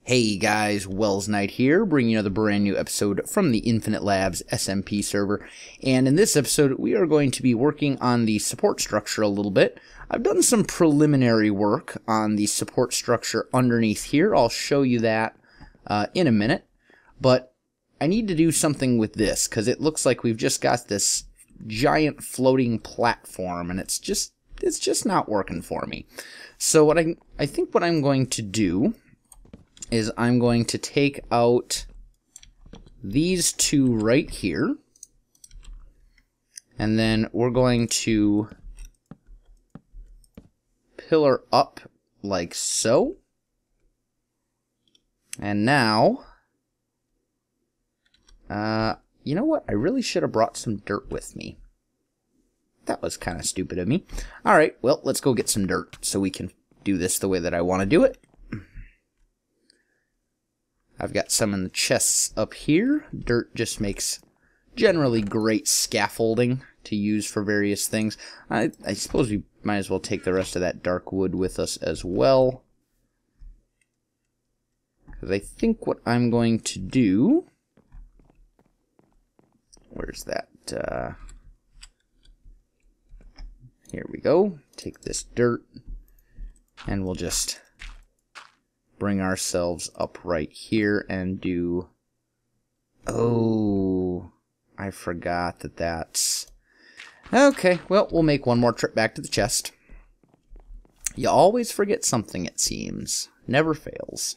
Hey guys, Welsknight here, bringing you another brand new episode from the Infinite Labs SMP server. And in this episode, we are going to be working on the support structure a little bit. I've done some preliminary work on the support structure underneath here. I'll show you that in a minute. But I need to do something with this, because it looks like we've just got this giant floating platform, and it's just not working for me. So what I think what I'm going to do is I'm going to take out these two right here, and then we're going to pillar up like so. And now, you know what? I really should have brought some dirt with me. That was kind of stupid of me. Alright, well, let's go get some dirt so we can do this the way that I want to do it. I've got some in the chests up here. Dirt just makes generally great scaffolding to use for various things. I suppose we might as well take the rest of that dark wood with us as well. Because I think what I'm going to do... Where's that? Here we go. Take this dirt, and we'll just bring ourselves up right here and do... Oh, I forgot that that's... Okay, well, we'll make one more trip back to the chest. You always forget something, it seems. Never fails.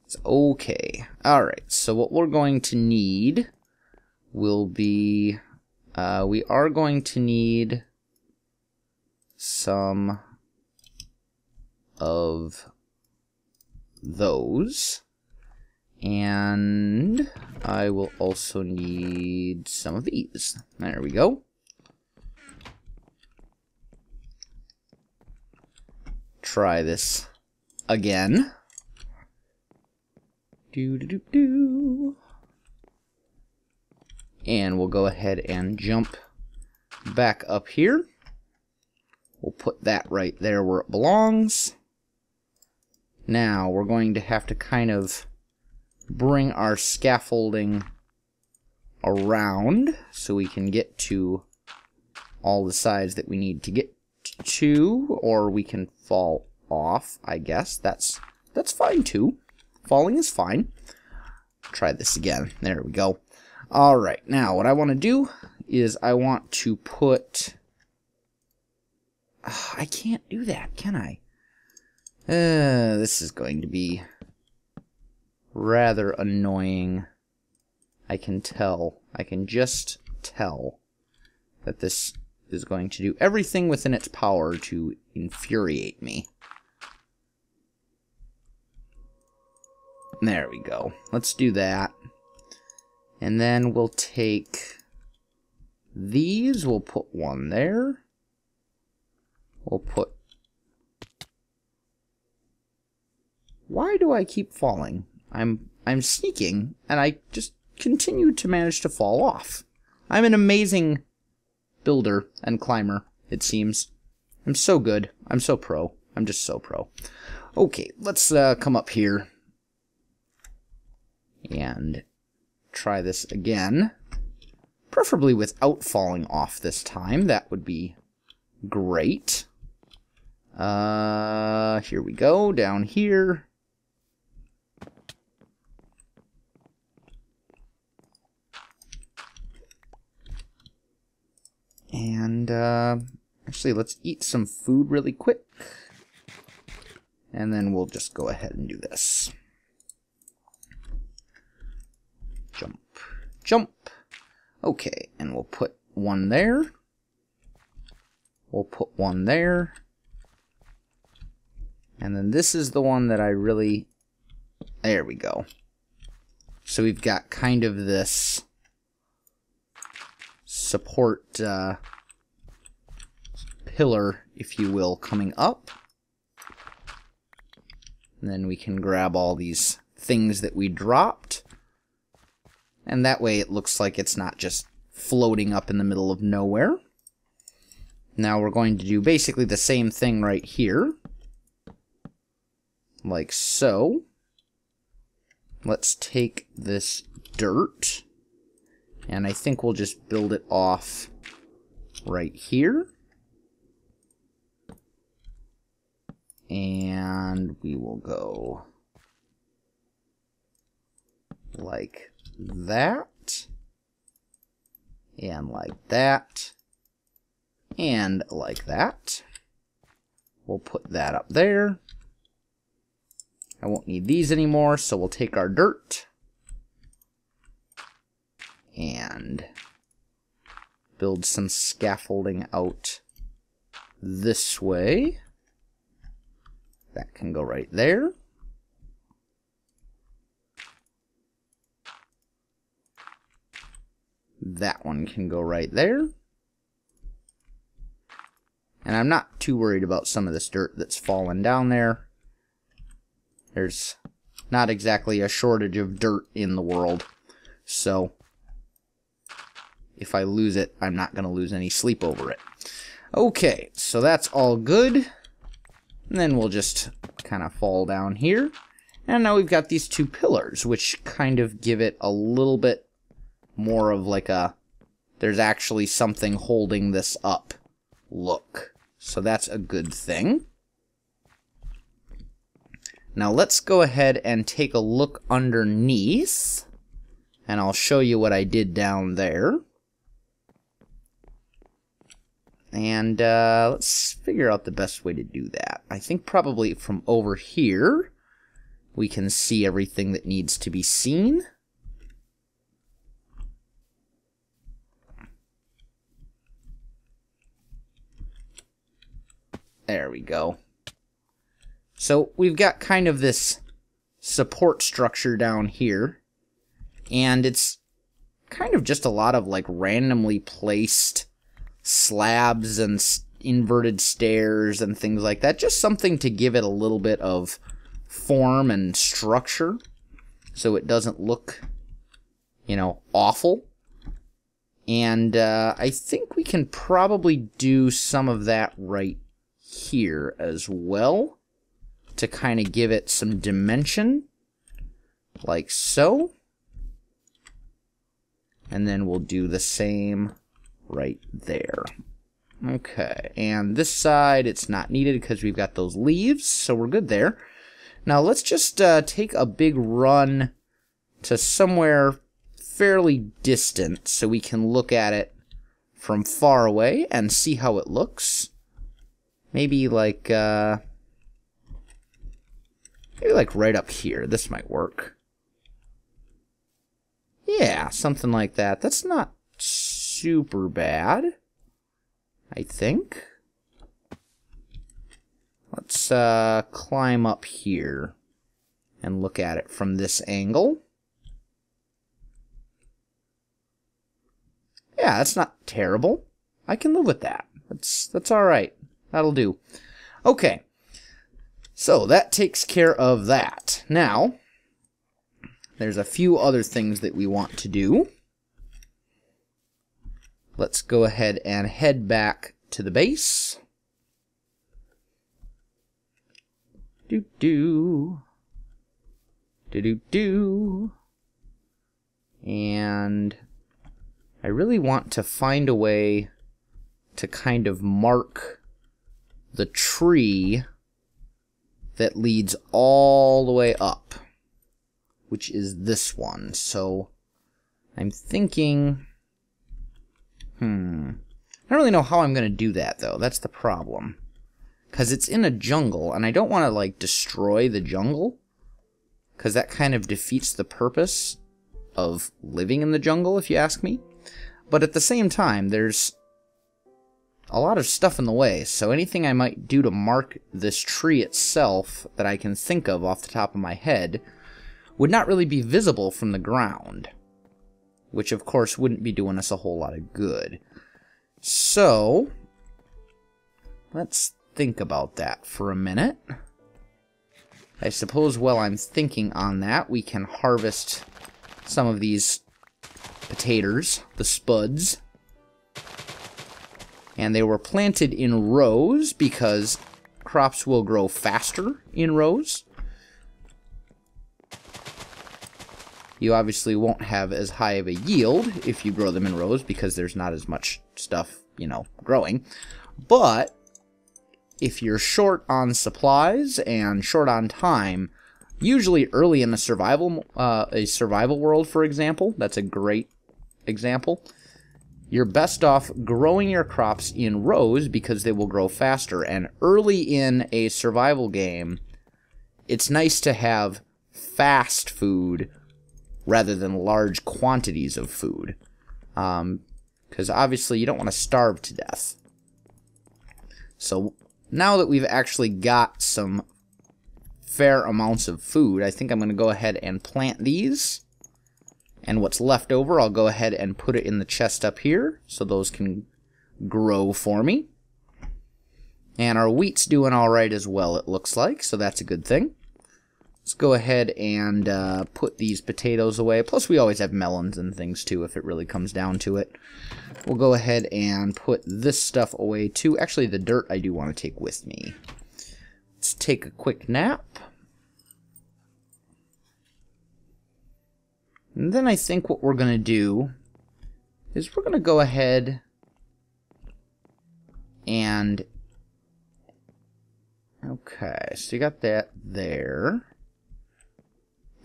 It's okay. Alright, so what we're going to need will be... we are going to need some of those, and I will also need some of these. There we go. Try this again. And we'll go ahead and jump back up here. We'll put that right there where it belongs. Now, we're going to have to kind of bring our scaffolding around so we can get to all the sides that we need to get to, or we can fall off, I guess. That's fine too. Falling is fine. Try this again. There we go. Alright, now what I want to do is I want to put... I can't do that, can I? This is going to be rather annoying. I can tell. I can just tell that this is going to do everything within its power to infuriate me. There we go. Let's do that. And then we'll take these. We'll put one there. We'll put... Why do I keep falling? I'm sneaking, and I just continue to manage to fall off. I'm an amazing builder and climber, it seems. I'm so good. I'm so pro. I'm just so pro. Okay, let's come up here and try this again. Preferably without falling off this time. That would be great. Here we go, down here. And, actually, let's eat some food really quick. And then we'll just go ahead and do this. Jump. Jump. Okay, and we'll put one there. We'll put one there. And then this is the one that I really... There we go. So we've got kind of this support pillar, if you will, coming up. And then we can grab all these things that we dropped. And that way it looks like it's not just floating up in the middle of nowhere. Now we're going to do basically the same thing right here. Like so. let's take this dirt, and I think we'll just build it off right here. And we will go like that, and like that, and like that. We'll put that up there. I won't need these anymore, so we'll take our dirt and build some scaffolding out this way. That can go right there. That one can go right there. And I'm not too worried about some of this dirt that's fallen down there. There's not exactly a shortage of dirt in the world. So if I lose it, I'm not going to lose any sleep over it. Okay, so that's all good. And then we'll just kind of fall down here. And now we've got these two pillars, which kind of give it a little bit more of like a, there's actually something holding this up look. So that's a good thing. Now let's go ahead and take a look underneath, and I'll show you what I did down there. And let's figure out the best way to do that. I think probably from over here we can see everything that needs to be seen. There we go. So we've got kind of this support structure down here, and it's kind of just a lot of like randomly placed slabs and inverted stairs and things like that. Just something to give it a little bit of form and structure so it doesn't look, you know, awful. And I think we can probably do some of that right here as well to kind of give it some dimension, like so. And then we'll do the same right there. Okay, and this side it's not needed because we've got those leaves, so we're good there. Now let's just take a big run to somewhere fairly distant so we can look at it from far away and see how it looks. Maybe like right up here. This might work. Yeah, something like that. That's not super bad, I think. Let's climb up here and look at it from this angle. Yeah, that's not terrible. I can live with that. That's all right. That'll do. Okay. So that takes care of that. Now, there's a few other things that we want to do. Let's go ahead and head back to the base. Do-do. Do-do-do. And I really want to find a way to kind of mark the tree that leads all the way up, which is this one. So I'm thinking, I don't really know how I'm going to do that, though. That's the problem. Because it's in a jungle, and I don't want to, like, destroy the jungle, because that kind of defeats the purpose of living in the jungle, if you ask me. But at the same time, there's a lot of stuff in the way, so anything I might do to mark this tree itself that I can think of off the top of my head would not really be visible from the ground, which of course wouldn't be doing us a whole lot of good. So let's think about that for a minute. I suppose while I'm thinking on that, we can harvest some of these potatoes, the spuds. And they were planted in rows because crops will grow faster in rows. You obviously won't have as high of a yield if you grow them in rows because there's not as much stuff, you know, growing. But if you're short on supplies and short on time, usually early in a survival world, for example, that's a great example, you're best off growing your crops in rows because they will grow faster. And early in a survival game, it's nice to have fast food rather than large quantities of food. Because obviously you don't want to starve to death. So now that we've actually got some fair amounts of food, I think I'm going to go ahead and plant these. And what's left over, I'll go ahead and put it in the chest up here so those can grow for me. And our wheat's doing alright as well, it looks like, so that's a good thing. Let's go ahead and put these potatoes away. Plus, we always have melons and things, too, if it really comes down to it. We'll go ahead and put this stuff away, too. Actually, the dirt I do want to take with me. Let's take a quick nap. And then I think what we're going to do is we're going to go ahead and... Okay, so you got that there.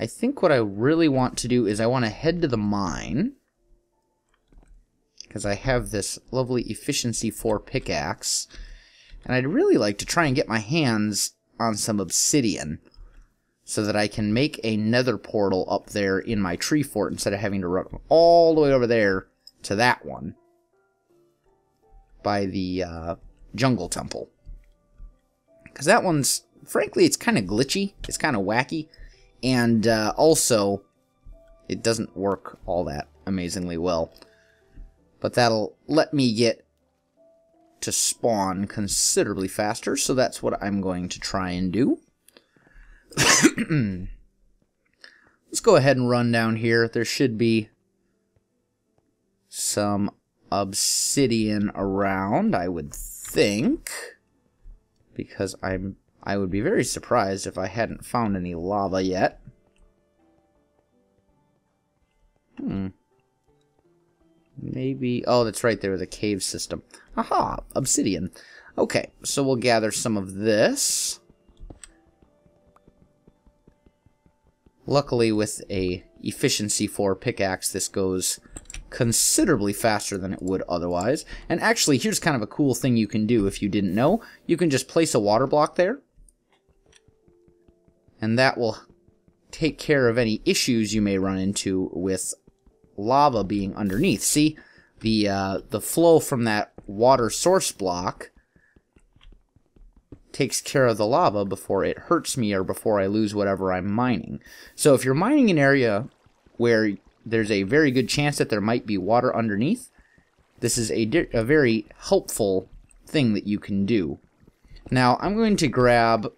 I think what I really want to do is I want to head to the mine, because I have this lovely efficiency 4 pickaxe, and I'd really like to try and get my hands on some obsidian so that I can make a nether portal up there in my tree fort instead of having to run all the way over there to that one by the jungle temple. Because that one's, frankly, it's kind of glitchy, it's kind of wacky, and also, it doesn't work all that amazingly well. But that'll let me get to spawn considerably faster, so that's what I'm going to try and do. Let's go ahead and run down here. There should be some obsidian around, I would think. Because I would be very surprised if I hadn't found any lava yet. Maybe... Oh, that's right, there was a cave system. Aha! Obsidian. Okay, so we'll gather some of this. Luckily, with a efficiency 4 pickaxe, this goes considerably faster than it would otherwise. And actually, here's kind of a cool thing you can do if you didn't know. You can just place a water block there, and that will take care of any issues you may run into with lava being underneath. See, the flow from that water source block takes care of the lava before it hurts me or before I lose whatever I'm mining. So if you're mining an area where there's a very good chance that there might be water underneath, this is a very helpful thing that you can do. Now, I'm going to grab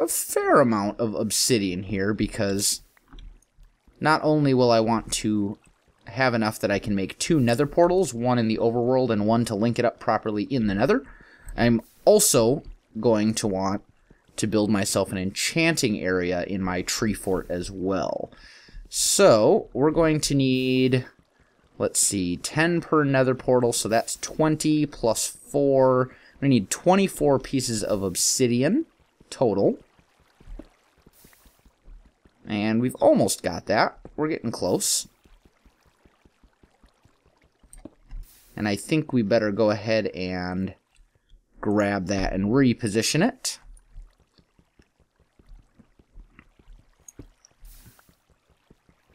a fair amount of obsidian here because not only will I want to have enough that I can make 2 nether portals, one in the overworld and one to link it up properly in the nether, I'm also going to want to build myself an enchanting area in my tree fort as well. So, we're going to need, let's see, 10 per nether portal, so that's 20 plus 4. We need 24 pieces of obsidian total. And we've almost got that. We're getting close. And I think we better go ahead and grab that and reposition it.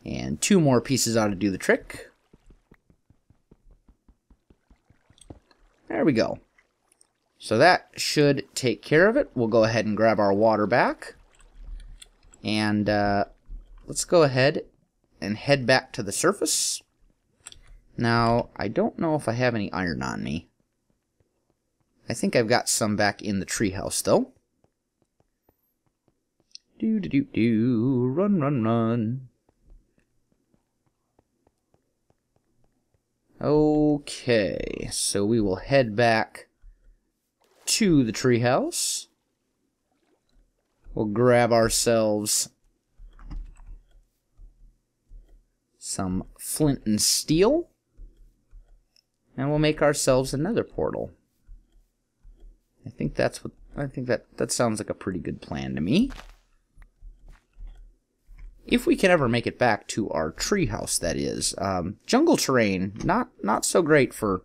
And 2 more pieces ought to do the trick. There we go. So that should take care of it. We'll go ahead and grab our water back. And let's go ahead and head back to the surface. Now, I don't know if I have any iron on me. I think I've got some back in the treehouse, though. Do-do-do-do. Run, run, run. Okay, so we will head back to the treehouse. We'll grab ourselves some flint and steel, and we'll make ourselves another portal. I think that sounds like a pretty good plan to me. If we can ever make it back to our treehouse, that is. Jungle terrain, not so great for,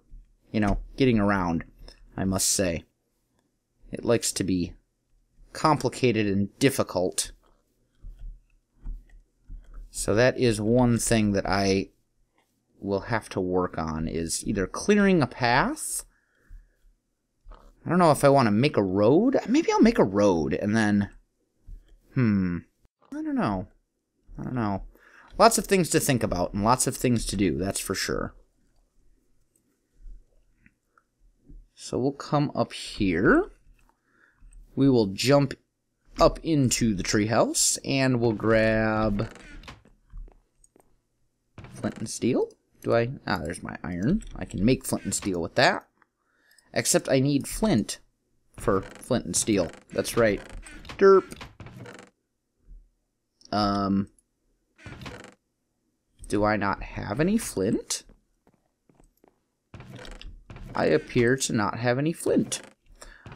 getting around, I must say. It likes to be complicated and difficult. So that is one thing that I will have to work on, is either clearing a path. I don't know if I want to make a road. Maybe I'll make a road and then... I don't know. Lots of things to think about and lots of things to do, that's for sure. So we'll come up here. We will jump up into the treehouse and we'll grab flint and steel. There's my iron. I can make flint and steel with that. Except I need flint for flint and steel. That's right. Derp. Do I not have any flint? I appear to not have any flint.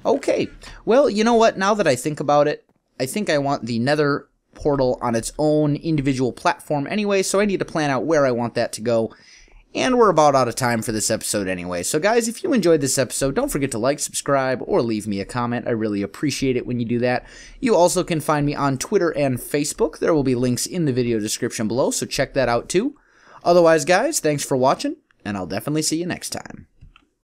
Okay. Well, you know what? Now that I think about it, I think I want the Nether portal on its own individual platform anyway, so I need to plan out where I want that to go. And we're about out of time for this episode anyway. So guys, if you enjoyed this episode, don't forget to like, subscribe, or leave me a comment. I really appreciate it when you do that. You also can find me on Twitter and Facebook. There will be links in the video description below, so check that out too. Otherwise, guys, thanks for watching, and I'll definitely see you next time.